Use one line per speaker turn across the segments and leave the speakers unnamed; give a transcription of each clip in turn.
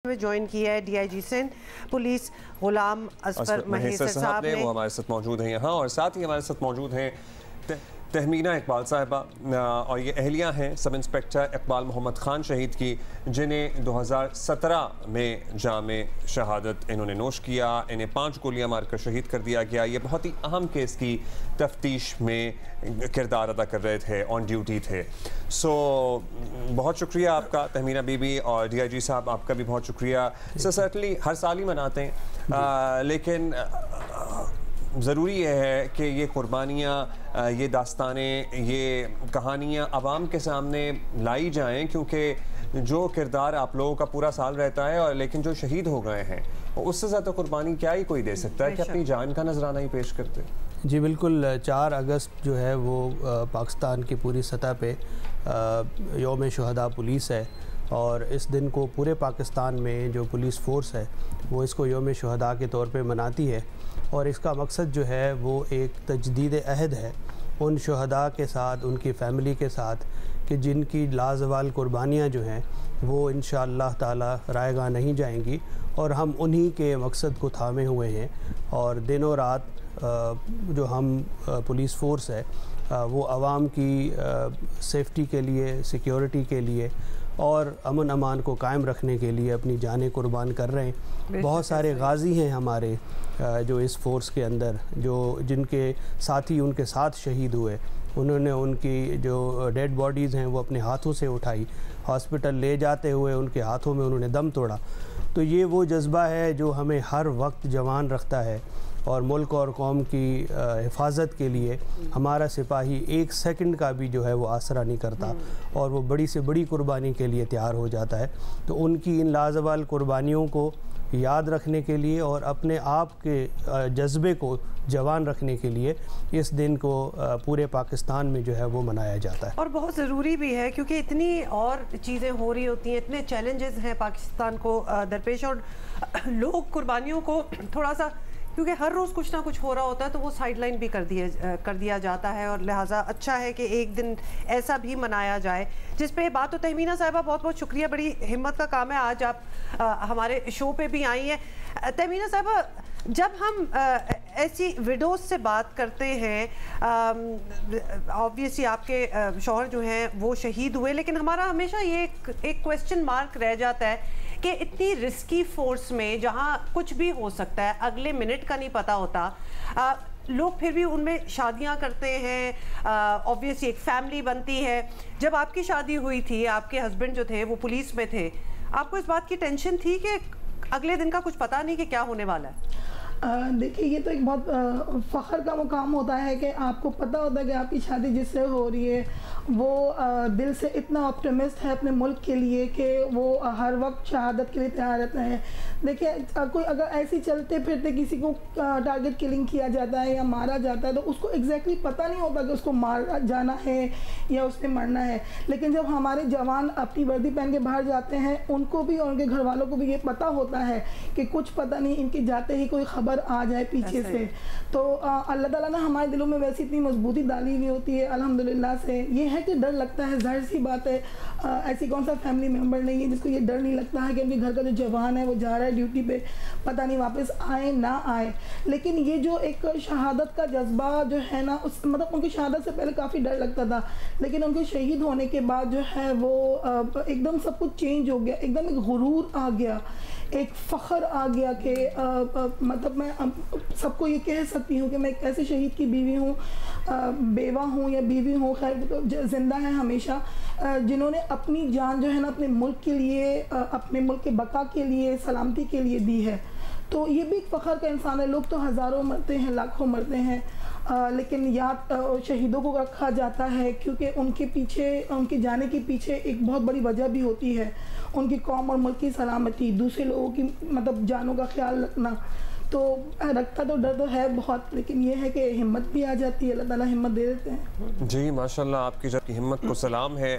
میں جوائن کیا ہے D I G Sindh police Ghulam Asfar Mahesar صاحب نے،
وہ ہمارے ساتھ موجود ہیں یہاں، اور ساتھ ہی ہمارے ساتھ موجود ہیں تہمینہ اقبال صاحبہ، اور یہ اہلیہ ہیں سب انسپیکٹر اقبال محمد خان شہید کی، جنہیں 2017 میں جام شہادت انہوں نے نوش کیا۔ انہیں 5 گولیاں مار کر شہید کر دیا گیا۔ یہ بہت ہی اہم کیس کی تفتیش میں کردار ادا کر رہے تھے، آن ڈیوٹی تھے۔ بہت شکریہ آپ کا تہمینہ بی بی، اور ڈی آئی جی صاحب آپ کا بھی بہت شکریہ۔ سرٹنلی ہر سال ہی مناتے ہیں، لیکن ضروری یہ ہے کہ یہ قربانیاں، یہ داستانیں، یہ کہانیاں عوام کے سامنے لائی جائیں، کیونکہ جو کردار آپ لوگوں کا پورا سال رہتا ہے، اور لیکن جو شہید ہو گئے ہیں اس سے زیادہ قربانی کیا ہی کوئی دے سکتا ہے کہ اپنی جان کا نذرانہ ہی پیش کرتے۔
جی بالکل، 4 اگست جو ہے وہ پاکستان کی پوری سطح پہ یوم شہداء پولیس ہے، اور اس دن کو پورے پاکستان میں جو پولیس فورس ہے وہ اس کو یوم شہداء کے طور پہ مناتی ہے، اور اس کا مقصد جو ہے وہ ایک تجدید عہد ہے ان شہداء کے ساتھ، ان کی فیملی کے ساتھ، کہ جن کی لازوال قربانیاں جو ہیں وہ انشاءاللہ تعالی رائے گاہ نہیں جائیں گی، اور ہم انہی کے مقصد کو تھامے ہوئے ہیں، اور دن و رات جو ہم پولیس فورس ہے وہ عوام کی سیفٹی کے لیے، سیکیورٹی کے لیے اور امن امان کو قائم رکھنے کے لیے اپنی جانیں قربان کر رہے ہیں۔ بہت سارے غازی ہیں ہمارے جو اس فورس کے اندر، جن کے ساتھی ان کے ساتھ شہید ہوئے، انہوں نے ان کی جو ڈیڈ باڈیز ہیں وہ اپنے ہاتھوں سے اٹھائی، ہاسپٹل لے جاتے ہوئے ان کے ہاتھوں میں انہوں نے دم توڑا۔ تو یہ وہ جذبہ ہے جو ہمیں ہر وقت جوان رکھتا ہے، اور ملک اور قوم کی حفاظت کے لیے ہمارا سپاہی 1 سیکنڈ کا بھی جو ہے وہ آسرا نہیں کرتا، اور وہ بڑی سے بڑی قربانی کے لیے تیار ہو جاتا ہے۔ تو ان کی ان لازوال قربانیوں کو یاد رکھنے کے لیے اور اپنے آپ کے جذبے کو جوان رکھنے کے لیے اس دن کو پورے پاکستان میں جو ہے وہ منایا جاتا ہے،
اور بہت ضروری بھی ہے، کیونکہ اتنی اور چیزیں ہو رہی ہوتی ہیں، اتنے چیلنجز ہیں پاکستان کو درپیش، اور لوگ قربانیوں کو تھوڑا سا، کیونکہ ہر روز کچھ نہ کچھ ہو رہا ہوتا ہے، تو وہ سائیڈ لائن بھی کر دیا جاتا ہے، اور لہٰذا اچھا ہے کہ ایک دن ایسا بھی منایا جائے جس پہ بات ہو۔ تہمینہ صاحبہ بہت بہت شکریہ، بڑی ہمت کا کام ہے، آج آپ ہمارے شو پہ بھی آئی ہیں۔ تہمینہ صاحبہ، جب ہم ایسی ویڈوز سے بات کرتے ہیں، آبویسلی آپ کے شوہر جو ہیں وہ شہید ہوئے، لیکن ہمارا ہمیشہ یہ ایک کویسچن مارک رہ جاتا ہے کہ اتنی رسکی فورس میں جہاں کچھ بھی ہو سکتا ہے، اگلے منٹ کا نہیں پتہ ہوتا، لوگ پھر بھی ان میں شادیاں کرتے ہیں، آبویسلی ایک فیملی بنتی ہے۔ جب آپ کی شادی ہوئی تھی، آپ کے ہسبینڈ جو تھے وہ پولیس میں تھے، آپ کو اس بات کی ٹینشن تھی کہ اگلے دن کا کچھ پتہ نہیں کہ کیا ہونے والا ہے؟
دیکھیے، یہ تو ایک بہت فخر کا مقام ہوتا ہے کہ آپ کو پتہ ہوتا ہے کہ آپ کی شادی جس سے ہو رہی ہے وہ دل سے اتنا آپٹیمسٹ ہے اپنے ملک کے لیے کہ وہ ہر وقت شہادت کے لیے تیار رہتا ہے۔ دیکھیے، کوئی اگر ایسی چلتے پھرتے کسی کو ٹارگٹ کلنگ کیا جاتا ہے یا مارا جاتا ہے تو اس کو ایگزیکٹلی پتہ نہیں ہوتا کہ اس کو مارا جانا ہے یا اس نے مرنا ہے، لیکن جب ہمارے جوان اپنی وردی پہن کے باہر جاتے ہیں، ان کو بھی اور ان کے گھر والوں کو بھی یہ پتہ ہوتا ہے کہ کچھ پتہ نہیں، ان کے جاتے ہی کوئی خبر آ جائے پیچھے سے۔ تو اللہ تعالیٰ نے ہمارے دلوں میں ویسی اتنی مضبوطی ڈالی ہوئی ہوتی ہے الحمدللہ سے۔ یہ ہے کہ ڈر لگتا ہے، ظاہر سی بات ہے، ایسی کون سا فیملی ممبر نہیں ہے جس کو یہ ڈر نہیں لگتا ہے کہ ان کے گھر کا جو جوان ہے وہ جا رہا ہے ڈیوٹی پہ، پتہ نہیں واپس آئے نہ آئے۔ لیکن یہ جو ایک شہادت کا جذبہ جو ہے نا، مطلب ان کی شہادت سے پہلے کافی ڈر لگتا تھا، لیکن ان کے شہید ہونے کے بعد جو ہے وہ ایک دم سب کچھ چینج ہو گیا، ایک دم ایک غرور آ گیا، ایک فخر آ گیا کہ مطلب میں سب کو یہ کہہ سکتی ہوں کہ میں ایک ایسے شہید کی بیوی ہوں، بیوہ ہوں یا بیوی ہوں، خیر زندہ ہے ہمیشہ، جنہوں نے اپنی جان جو ہے نا اپنے ملک کے لیے، اپنے ملک کے بقا کے لیے، سلامتی کے لیے دی ہے۔ تو یہ بھی ایک فخر کا انسان ہے۔ لوگ تو ہزاروں مرتے ہیں، لاکھوں مرتے ہیں، لیکن یاد شہیدوں کو رکھا جاتا ہے، کیونکہ ان کے پیچھے، ان کے جانے کے پیچھے ایک بہت بڑی وجہ بھی ہوتی ہے، ان کی قوم اور ملک کی سلامتی، دوسرے لوگوں کی مطلب جانوں کا خیال رکھنا۔ تو رکھتا تو ڈر تو ہے بہت، لیکن یہ ہے کہ ہمت بھی آ جاتی ہے، اللہ تعالیٰ ہمت دے دیتے ہیں۔
جی ماشاءاللہ، آپ کی جب کی ہمت کو سلام ہے۔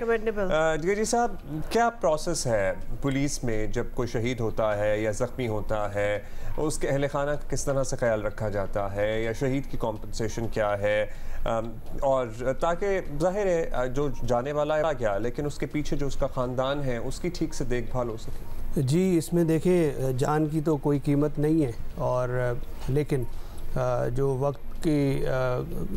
جی صاحب، کیا پروسیس ہے پولیس میں جب کوئی شہید ہوتا ہے یا زخمی ہوتا ہے، اس کے اہل خانہ کس طرح سے خیال رکھا جاتا ہے، یا شہید کی کمپنسیشن کیا ہے، اور تاکہ ظاہر ہے جو جانے والا ہے گیا، لیکن اس کے پیچھے جو اس کا خاندان ہے اس کی ٹھیک سے دیکھ بھال ہو سکے؟
جی اس میں دیکھیں جان کی تو کوئی قیمت نہیں ہے، اور لیکن جو وقت کی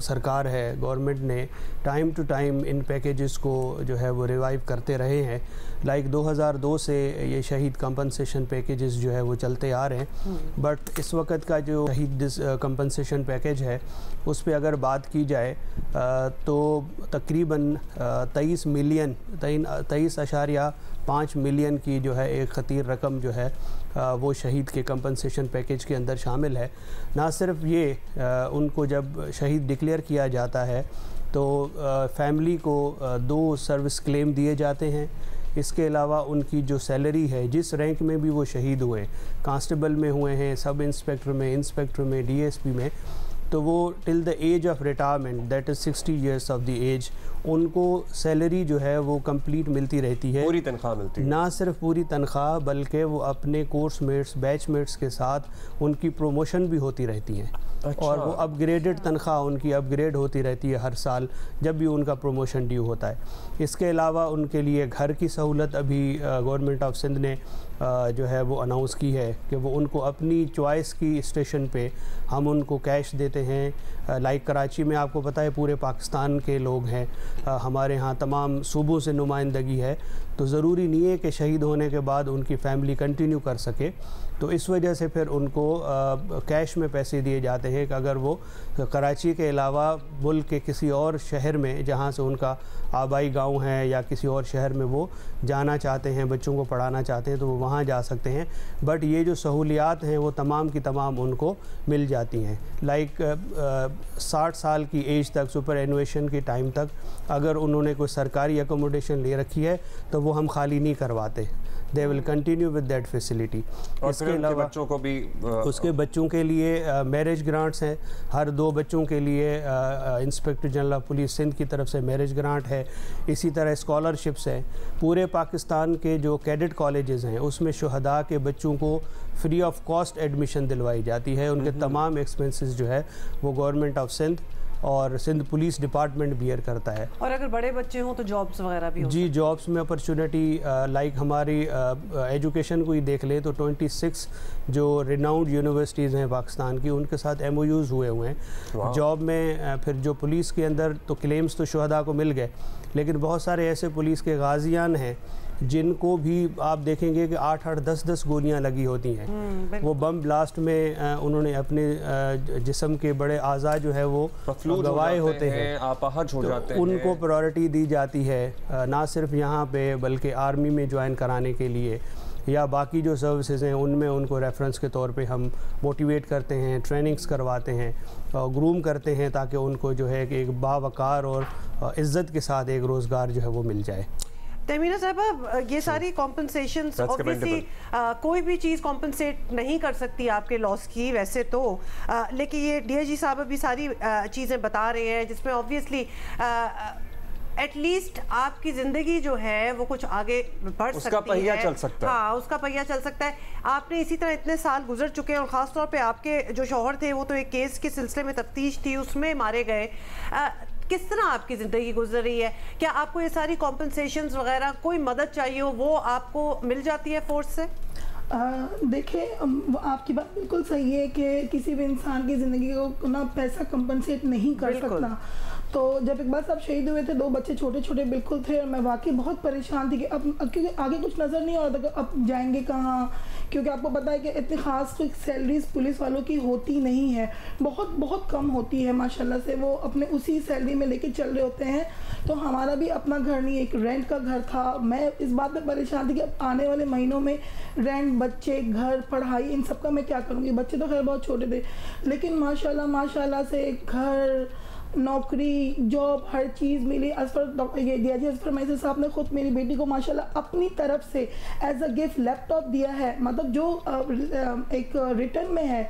سرکار ہے، گورنمنٹ نے ٹائم ٹو ٹائم ان پیکیجز کو جو ہے وہ ریوائیو کرتے رہے ہیں. لائک 2002 سے یہ شہید کمپنسیشن پیکیجز جو ہے وہ چلتے آ رہے ہیں. بٹ اس وقت کا جو شہید کمپنسیشن پیکیج ہے اس پہ اگر بات کی جائے تو تقریباً 23.5 ملین کی جو ہے ایک خطیر رقم جو ہے وہ شہید کے کمپنسیشن پیکیج کے اندر شامل ہے. نہ صرف یہ ان کو جب شہید ڈکلیئر کیا جاتا ہے تو فیملی کو 2 سروس کلیم دیے جاتے ہیں. اس کے علاوہ ان کی جو سیلری ہے، جس رینک میں بھی وہ شہید ہوئے، کانسٹیبل میں ہوئے ہیں، سب انسپیکٹر میں، انسپیکٹر میں، ڈی ایس پی میں، تو وہ till the age of retirement that is 60 years of the age ان کو سیلری جو ہے وہ کمپلیٹ ملتی رہتی ہے.
پوری تنخواہ ملتی ہے.
نہ صرف پوری تنخواہ بلکہ وہ اپنے کورس میٹس، بیچ میٹس کے ساتھ ان کی پروموشن بھی ہوتی رہتی ہیں. اور وہ اپ گریڈڈ تنخواہ ان کی اپ گریڈ ہوتی رہتی ہے ہر سال جب بھی ان کا پروموشن ڈیو ہوتا ہے. اس کے علاوہ ان کے لیے گھر کی سہولت ابھی گورنمنٹ آف سندھ نے جو ہے وہ اناؤنس کی ہے کہ وہ ان کو اپنی چوائس کی اسٹیشن پہ ہم ان کو کیش دیتے ہیں. لائک کراچی میں آپ کو پتہ ہے پورے پاکستان کے لوگ ہیں، ہمارے ہاں تمام صوبوں سے نمائندگی ہے، تو ضروری نہیں ہے کہ شہید ہونے کے بعد ان کی فیملی کنٹینیو کر سکے. تو اس وجہ سے پھر ان کو کیش میں پیسے دیے جاتے ہیں کہ اگر وہ کراچی کے علاوہ ملک کے کسی اور شہر میں جہاں سے ان کا آبائی گاؤں ہے یا کسی اور شہر میں وہ جانا چاہتے ہیں، بچوں کو پڑھانا چاہتے ہیں، تو وہ وہاں جا سکتے ہیں. بٹ یہ جو سہولیات ہیں وہ تمام کی تمام ان کو مل جاتی ہیں. لائک 60 سال کی ایج تک، سپر اینویشن کے ٹائم تک اگر انہوں نے کوئی سرکاری اکوموڈیشن لے رکھی ہے تو وہ ہم خالی نہیں کرواتے. they will continue with that facility.
اس کے علاوہ بچوں کو بھی
اس کے بچوں کے لیے میرج گرانٹس ہیں. ہر 2 بچوں کے لیے inspector general of police Sindh کی طرف سے میرج گرانٹ ہے. اسی طرح اسکالرشپس ہیں. پورے پاکستان کے جو کیڈٹ کالجز ہیں اس میں شہداء کے بچوں کو فری آف کاسٹ ایڈمیشن دلوائی جاتی ہے. ان کے تمام ایکسپنسز جو ہے وہ گورنمنٹ آف سندھ اور سندھ پولیس ڈپارٹمنٹ بیئر کرتا ہے.
اور اگر بڑے بچے ہوں تو جابس وغیرہ بھی
جی جابس میں اپرچونٹی لائک ہماری ایجوکیشن کو ہی دیکھ لیں تو 26 جو ریناؤنڈ یونیورسٹیز ہیں پاکستان کی ان کے ساتھ MOUs ہوئے ہیں. جاب میں پھر جو پولیس کے اندر تو کلیمز تو شہداء کو مل گئے، لیکن بہت سارے ایسے پولیس کے غازیان ہیں جن کو بھی آپ دیکھیں گے کہ 8-8 10-10 گولیاں لگی ہوتی ہیں. وہ بم بلاسٹ میں انہوں نے اپنے جسم کے بڑے اعضاء جو ہے وہ گوائے ہوتے ہیں،
اپاہج ہو جاتے ہیں.
ان کو پرائورٹی دی جاتی ہے نہ صرف یہاں پہ بلکہ آرمی میں جوائن کرانے کے لیے یا باقی جو سروسز ہیں ان میں ان کو ریفرنس کے طور پہ ہم موٹیویٹ کرتے ہیں، ٹریننگز کرواتے ہیں، گروم کرتے ہیں تاکہ ان کو جو ہے کہ ایک باوقار اور عزت کے ساتھ ایک روزگار جو ہے وہ مل جائے.
تہمینہ صاحبہ یہ ساری کمپنسیشنز obviously کوئی بھی چیز کمپنسیٹ نہیں کر سکتی آپ کے لاس کی ویسے تو، لیکن یہ DIG صاحب ابھی ساری چیزیں بتا رہے ہیں جس میں obviously ایٹ لیسٹ آپ کی زندگی جو ہے وہ کچھ آگے بڑھ سکتی ہے،
اس کا پہیہ چل سکتا ہے.
ہاں اس کا پہیہ چل سکتا ہے. آپ نے اسی طرح اتنے سال گزر چکے ہیں اور خاص طور پہ آپ کے جو شوہر تھے وہ تو ایک کیس کے سلسلے میں تفتیش تھی اس میں مارے گئے. کس طرح آپ کی زندگی گزر رہی ہے؟ کیا آپ کو یہ ساری کمپنسیشنز وغیرہ کوئی مدد چاہیے ہو وہ آپ کو مل جاتی ہے فورس سے؟
دیکھیں آپ کی بات بالکل صحیح ہے کہ کسی بھی انسان کی زندگی کو نہ پیسہ کمپنسیٹ نہیں کر سکتا. تو جب اقبال صاحب شہید ہوئے تھے 2 بچے چھوٹے چھوٹے بالکل تھے اور میں واقعی بہت پریشان تھی کہ اب کیونکہ آگے کچھ نظر نہیں آ رہا تھا کہ اب جائیں گے کہاں، کیونکہ آپ کو پتہ ہے کہ اتنی خاص کوئی سیلریز پولیس والوں کی ہوتی نہیں ہے، بہت بہت کم ہوتی ہے ماشاءاللہ سے. وہ اپنے اسی سیلری میں لے کے چل رہے ہوتے ہیں. تو ہمارا بھی اپنا گھر نہیں، ایک رینٹ کا گھر تھا. میں اس بات پہ پریشان تھی کہ اب آنے والے مہینوں میں رینٹ، بچے، گھر، پڑھائی، ان سب کا میں کیا کروں گی. بچے تو خیر بہت چھوٹے تھے لیکن ماشاءاللہ سے گھر، نوکری، جاب، ہر چیز ملی. اظفر میسر صاحب نے خود میری بیٹی کو ماشاءاللہ اپنی طرف سے as a gift laptop دیا ہے. مطلب جو ایک ریٹرن میں ہے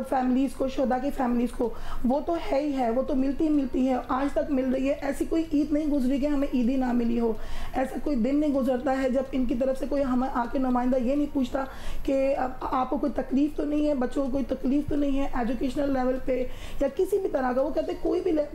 فیملیز کو، شہداء کی فیملیز کو، وہ تو ہے ہی ہے، وہ تو ملتی ہے، آج تک مل رہی ہے. ایسی کوئی عید نہیں گزری کہ ہمیں عید ہی نہ ملی ہو. ایسا کوئی دن نہیں گزرتا ہے جب ان کی طرف سے کوئی ہمیں آ کے نمائندہ یہ نہیں پوچھتا کہ آپ کو کوئی تکلیف تو نہیں ہے، بچوں کو کوئی تکلیف تو نہیں ہے ایجوکیشنل لیول پہ یا کسی بھی طرح کا. وہ کہتے کوئی بھی